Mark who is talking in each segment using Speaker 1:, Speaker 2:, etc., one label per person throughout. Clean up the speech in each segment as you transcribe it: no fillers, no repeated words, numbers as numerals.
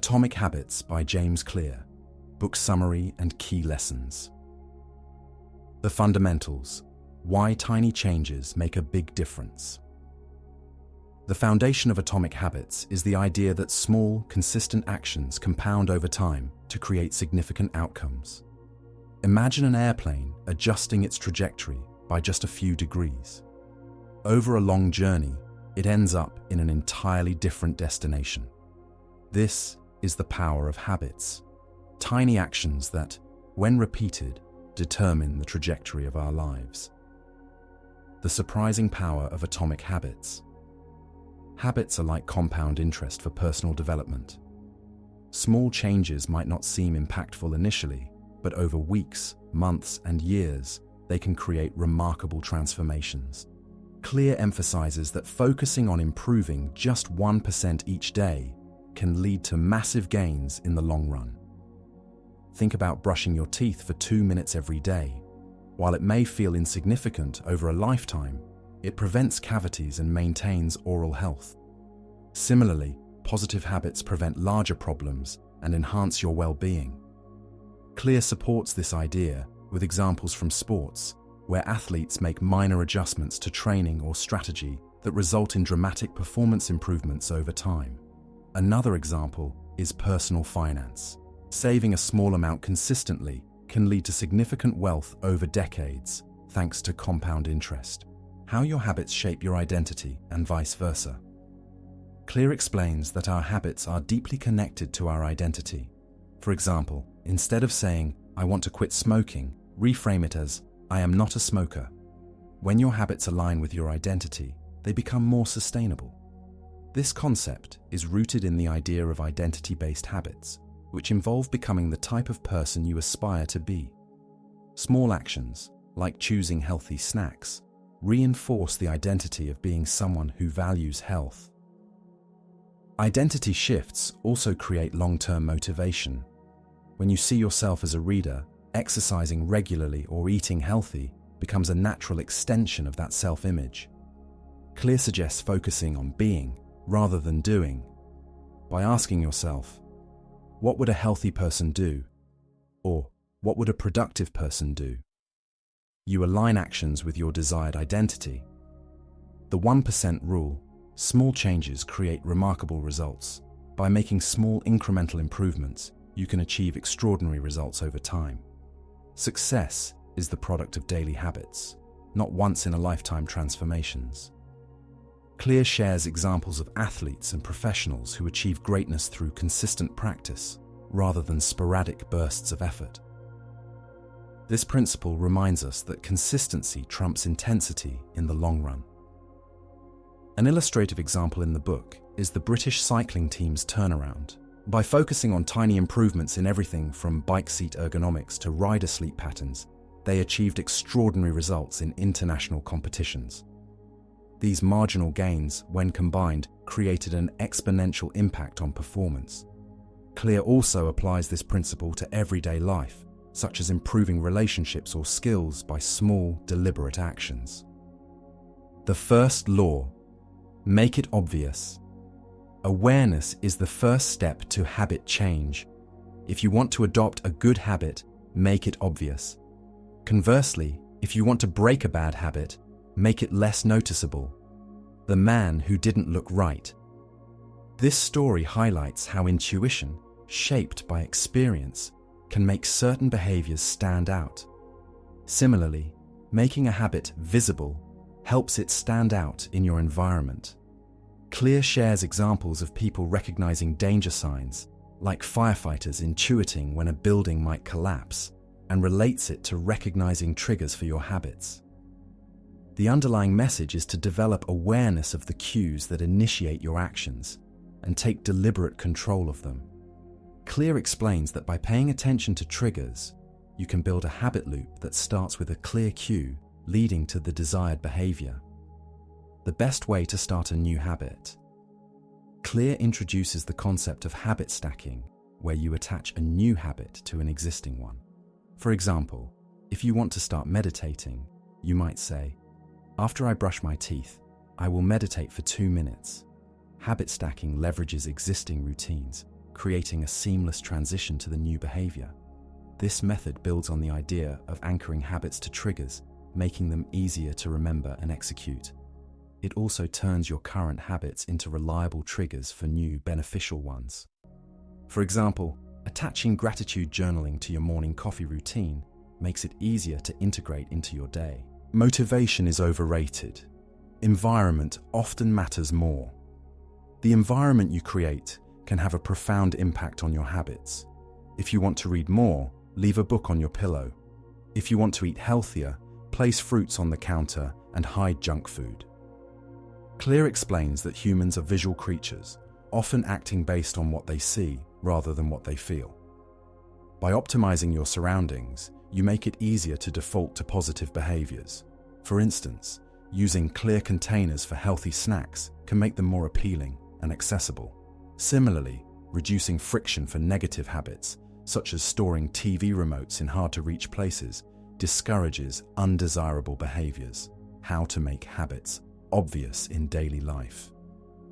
Speaker 1: Atomic Habits by James Clear. Book summary and key lessons. The fundamentals: why tiny changes make a big difference. The foundation of atomic habits is the idea that small, consistent actions compound over time to create significant outcomes. Imagine an airplane adjusting its trajectory by just a few degrees. Over a long journey, it ends up in an entirely different destination. This is the power of habits, tiny actions that, when repeated, determine the trajectory of our lives. The surprising power of atomic habits. Habits are like compound interest for personal development. Small changes might not seem impactful initially, but over weeks, months, and years, they can create remarkable transformations. Clear emphasizes that focusing on improving just 1% each day can lead to massive gains in the long run. Think about brushing your teeth for 2 minutes every day. While it may feel insignificant over a lifetime, it prevents cavities and maintains oral health. Similarly, positive habits prevent larger problems and enhance your well-being. Clear supports this idea with examples from sports, where athletes make minor adjustments to training or strategy that result in dramatic performance improvements over time. Another example is personal finance. Saving a small amount consistently can lead to significant wealth over decades, thanks to compound interest. How your habits shape your identity and vice versa. Clear explains that our habits are deeply connected to our identity. For example, instead of saying, "I want to quit smoking," reframe it as, "I am not a smoker." When your habits align with your identity, they become more sustainable. This concept is rooted in the idea of identity-based habits, which involve becoming the type of person you aspire to be. Small actions, like choosing healthy snacks, reinforce the identity of being someone who values health. Identity shifts also create long-term motivation. When you see yourself as a reader, exercising regularly or eating healthy becomes a natural extension of that self-image. Clear suggests focusing on being rather than doing. By asking yourself, what would a healthy person do? Or what would a productive person do? You align actions with your desired identity. The 1% rule: small changes create remarkable results. By making small incremental improvements, you can achieve extraordinary results over time. Success is the product of daily habits, not once-in-a-lifetime transformations. Clear shares examples of athletes and professionals who achieve greatness through consistent practice, rather than sporadic bursts of effort. This principle reminds us that consistency trumps intensity in the long run. An illustrative example in the book is the British cycling team's turnaround. By focusing on tiny improvements in everything from bike seat ergonomics to rider sleep patterns, they achieved extraordinary results in international competitions. These marginal gains, when combined, created an exponential impact on performance. Clear also applies this principle to everyday life, such as improving relationships or skills by small, deliberate actions. The first law: make it obvious. Awareness is the first step to habit change. If you want to adopt a good habit, make it obvious. Conversely, if you want to break a bad habit, make it less noticeable. The man who didn't look right. This story highlights how intuition, shaped by experience, can make certain behaviors stand out. Similarly, making a habit visible helps it stand out in your environment. Clear shares examples of people recognizing danger signs, like firefighters intuiting when a building might collapse, and relates it to recognizing triggers for your habits. The underlying message is to develop awareness of the cues that initiate your actions and take deliberate control of them. Clear explains that by paying attention to triggers, you can build a habit loop that starts with a clear cue leading to the desired behavior. The best way to start a new habit. Clear introduces the concept of habit stacking, where you attach a new habit to an existing one. For example, if you want to start meditating, you might say, "After I brush my teeth, I will meditate for 2 minutes." Habit stacking leverages existing routines, creating a seamless transition to the new behavior. This method builds on the idea of anchoring habits to triggers, making them easier to remember and execute. It also turns your current habits into reliable triggers for new, beneficial ones. For example, attaching gratitude journaling to your morning coffee routine makes it easier to integrate into your day. Motivation is overrated. Environment often matters more. The environment you create can have a profound impact on your habits. If you want to read more, leave a book on your pillow. If you want to eat healthier, place fruits on the counter and hide junk food. Clear explains that humans are visual creatures, often acting based on what they see rather than what they feel. By optimizing your surroundings, you make it easier to default to positive behaviors. For instance, using clear containers for healthy snacks can make them more appealing and accessible. Similarly, reducing friction for negative habits, such as storing TV remotes in hard-to-reach places, discourages undesirable behaviors. How to make habits obvious in daily life.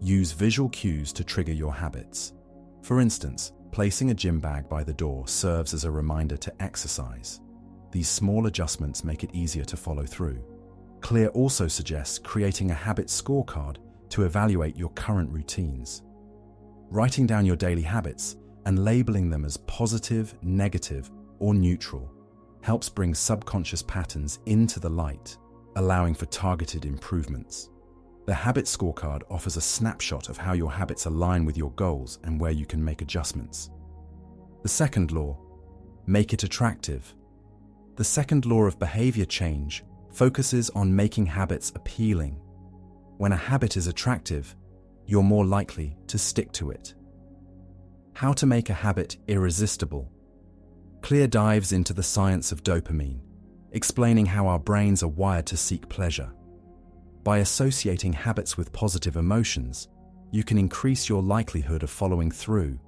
Speaker 1: Use visual cues to trigger your habits. For instance, placing a gym bag by the door serves as a reminder to exercise. These small adjustments make it easier to follow through. Clear also suggests creating a habit scorecard to evaluate your current routines. Writing down your daily habits and labeling them as positive, negative, or neutral helps bring subconscious patterns into the light, allowing for targeted improvements. The habit scorecard offers a snapshot of how your habits align with your goals and where you can make adjustments. The second law, make it attractive. The second law of behavior change focuses on making habits appealing. When a habit is attractive, you're more likely to stick to it. How to make a habit irresistible. Clear dives into the science of dopamine, explaining how our brains are wired to seek pleasure. By associating habits with positive emotions, you can increase your likelihood of following through.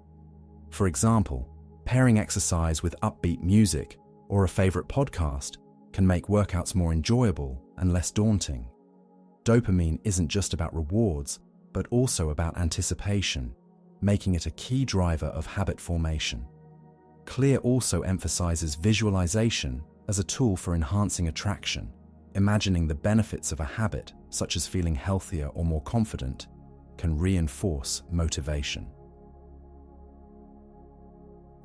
Speaker 1: For example, pairing exercise with upbeat music or a favorite podcast can make workouts more enjoyable and less daunting. Dopamine isn't just about rewards, but also about anticipation, making it a key driver of habit formation. Clear also emphasizes visualization as a tool for enhancing attraction. Imagining the benefits of a habit, such as feeling healthier or more confident, can reinforce motivation.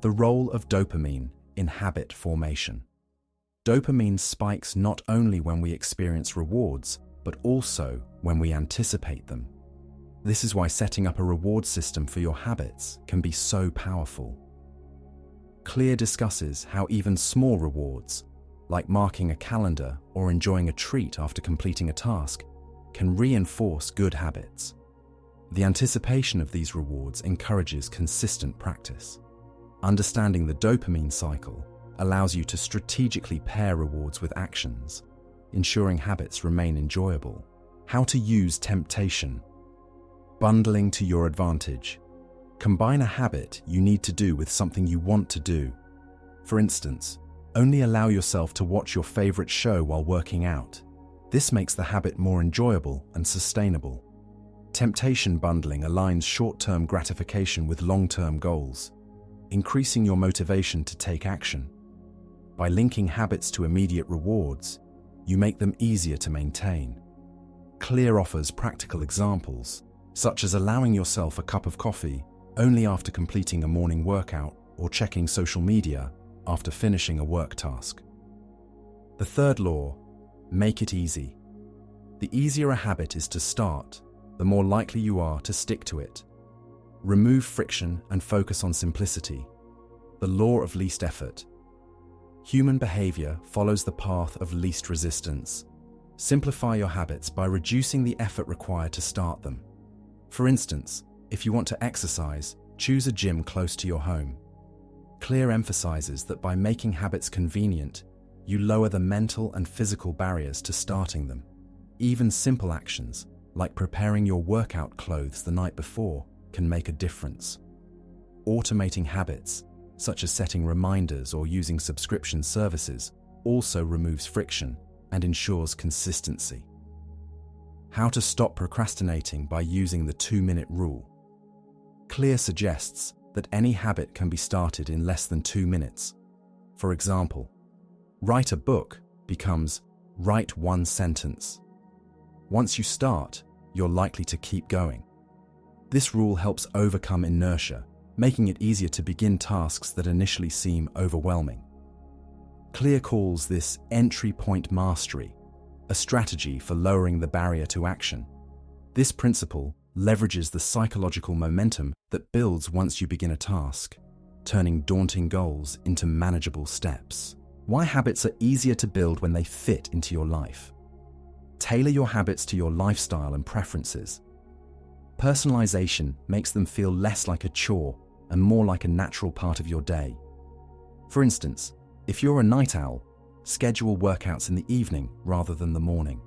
Speaker 1: The role of dopamine in habit formation. Dopamine spikes not only when we experience rewards, but also when we anticipate them. This is why setting up a reward system for your habits can be so powerful. Clear discusses how even small rewards, like marking a calendar or enjoying a treat after completing a task, can reinforce good habits. The anticipation of these rewards encourages consistent practice. Understanding the dopamine cycle allows you to strategically pair rewards with actions, ensuring habits remain enjoyable. How to use temptation. Bundling to your advantage. Combine a habit you need to do with something you want to do. For instance, only allow yourself to watch your favorite show while working out. This makes the habit more enjoyable and sustainable. Temptation bundling aligns short-term gratification with long-term goals, increasing your motivation to take action. By linking habits to immediate rewards, you make them easier to maintain. Clear offers practical examples, such as allowing yourself a cup of coffee only after completing a morning workout or checking social media after finishing a work task. The third law, make it easy. The easier a habit is to start, the more likely you are to stick to it. Remove friction and focus on simplicity. The law of least effort. Human behavior follows the path of least resistance. Simplify your habits by reducing the effort required to start them. For instance, if you want to exercise, choose a gym close to your home. Clear emphasizes that by making habits convenient, you lower the mental and physical barriers to starting them. Even simple actions, like preparing your workout clothes the night before, can make a difference. Automating habits, such as setting reminders or using subscription services, also removes friction and ensures consistency. How to stop procrastinating by using the 2-minute rule. Clear suggests that any habit can be started in less than 2 minutes. For example, write a book becomes write one sentence. Once you start, you're likely to keep going. This rule helps overcome inertia, making it easier to begin tasks that initially seem overwhelming. Clear calls this entry point mastery, a strategy for lowering the barrier to action. This principle leverages the psychological momentum that builds once you begin a task, turning daunting goals into manageable steps. Why habits are easier to build when they fit into your life. Tailor your habits to your lifestyle and preferences. Personalization makes them feel less like a chore and more like a natural part of your day. For instance, if you're a night owl, schedule workouts in the evening rather than the morning.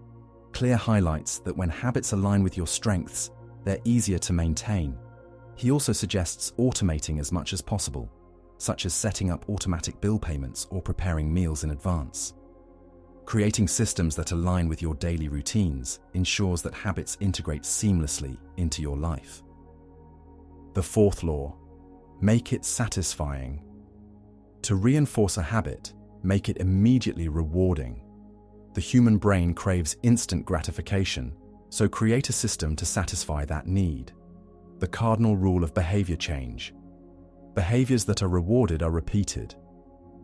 Speaker 1: Clear highlights that when habits align with your strengths, they're easier to maintain. He also suggests automating as much as possible, such as setting up automatic bill payments or preparing meals in advance. Creating systems that align with your daily routines ensures that habits integrate seamlessly into your life. The fourth law, make it satisfying. To reinforce a habit, make it immediately rewarding. The human brain craves instant gratification, so create a system to satisfy that need. The cardinal rule of behavior change. Behaviors that are rewarded are repeated.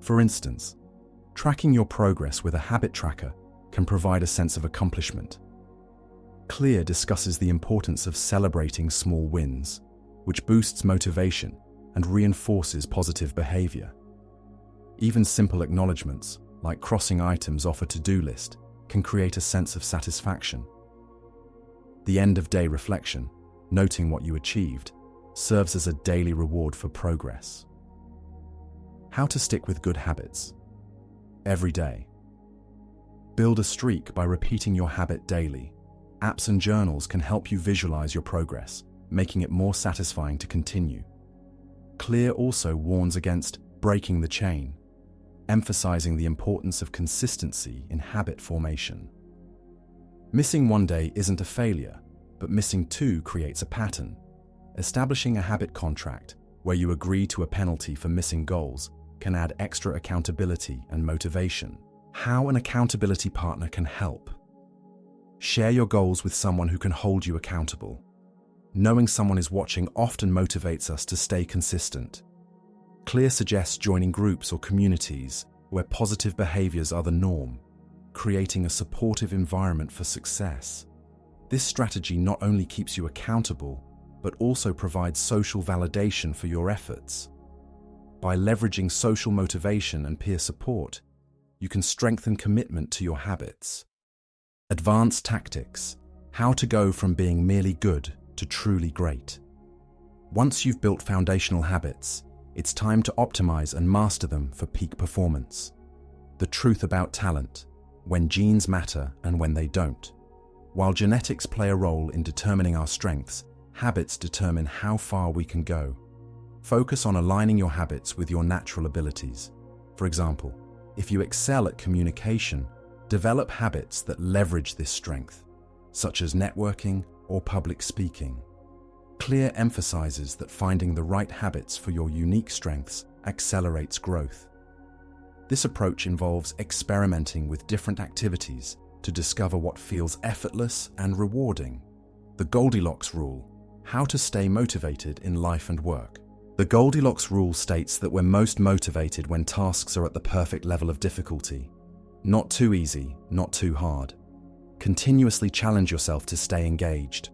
Speaker 1: For instance, tracking your progress with a habit tracker can provide a sense of accomplishment. Clear discusses the importance of celebrating small wins, which boosts motivation and reinforces positive behavior. Even simple acknowledgements, like crossing items off a to-do list, can create a sense of satisfaction. The end-of-day reflection, noting what you achieved, serves as a daily reward for progress. How to stick with good habits. Every day. Build a streak by repeating your habit daily. Apps and journals can help you visualize your progress, making it more satisfying to continue. Clear also warns against breaking the chain, emphasizing the importance of consistency in habit formation. Missing one day isn't a failure, but missing two creates a pattern. Establishing a habit contract, where you agree to a penalty for missing goals, can add extra accountability and motivation. How an accountability partner can help. Share your goals with someone who can hold you accountable. Knowing someone is watching often motivates us to stay consistent. Clear suggests joining groups or communities where positive behaviors are the norm, creating a supportive environment for success. This strategy not only keeps you accountable, but also provides social validation for your efforts. By leveraging social motivation and peer support, you can strengthen commitment to your habits. Advanced tactics: how to go from being merely good to truly great. Once you've built foundational habits, it's time to optimize and master them for peak performance. The truth about talent: when genes matter and when they don't. While genetics play a role in determining our strengths, habits determine how far we can go. Focus on aligning your habits with your natural abilities. For example, if you excel at communication, develop habits that leverage this strength, such as networking or public speaking. Clear emphasizes that finding the right habits for your unique strengths accelerates growth. This approach involves experimenting with different activities to discover what feels effortless and rewarding. The Goldilocks rule: how to stay motivated in life and work. The Goldilocks rule states that we're most motivated when tasks are at the perfect level of difficulty. Not too easy, not too hard. Continuously challenge yourself to stay engaged.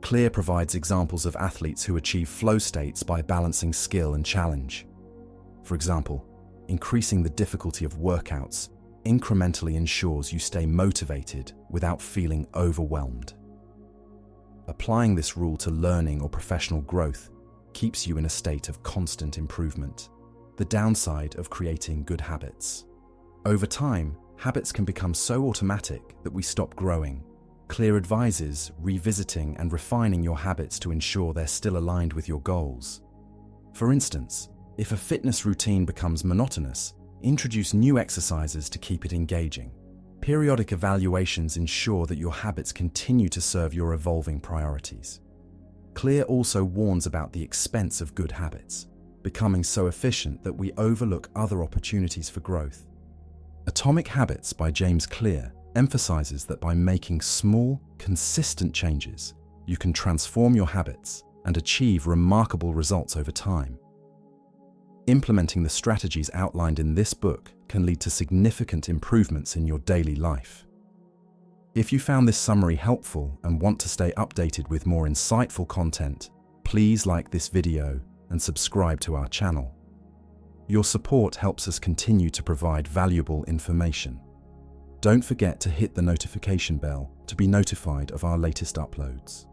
Speaker 1: Clear provides examples of athletes who achieve flow states by balancing skill and challenge. For example, increasing the difficulty of workouts incrementally ensures you stay motivated without feeling overwhelmed. Applying this rule to learning or professional growth keeps you in a state of constant improvement. The downside of creating good habits. Over time, habits can become so automatic that we stop growing. Clear advises revisiting and refining your habits to ensure they're still aligned with your goals. For instance, if a fitness routine becomes monotonous, introduce new exercises to keep it engaging. Periodic evaluations ensure that your habits continue to serve your evolving priorities. Clear also warns about the expense of good habits. becoming so efficient that we overlook other opportunities for growth. Atomic Habits by James Clear emphasizes that by making small, consistent changes, you can transform your habits and achieve remarkable results over time. Implementing the strategies outlined in this book can lead to significant improvements in your daily life. If you found this summary helpful and want to stay updated with more insightful content, please like this video and subscribe to our channel. Your support helps us continue to provide valuable information. Don't forget to hit the notification bell to be notified of our latest uploads.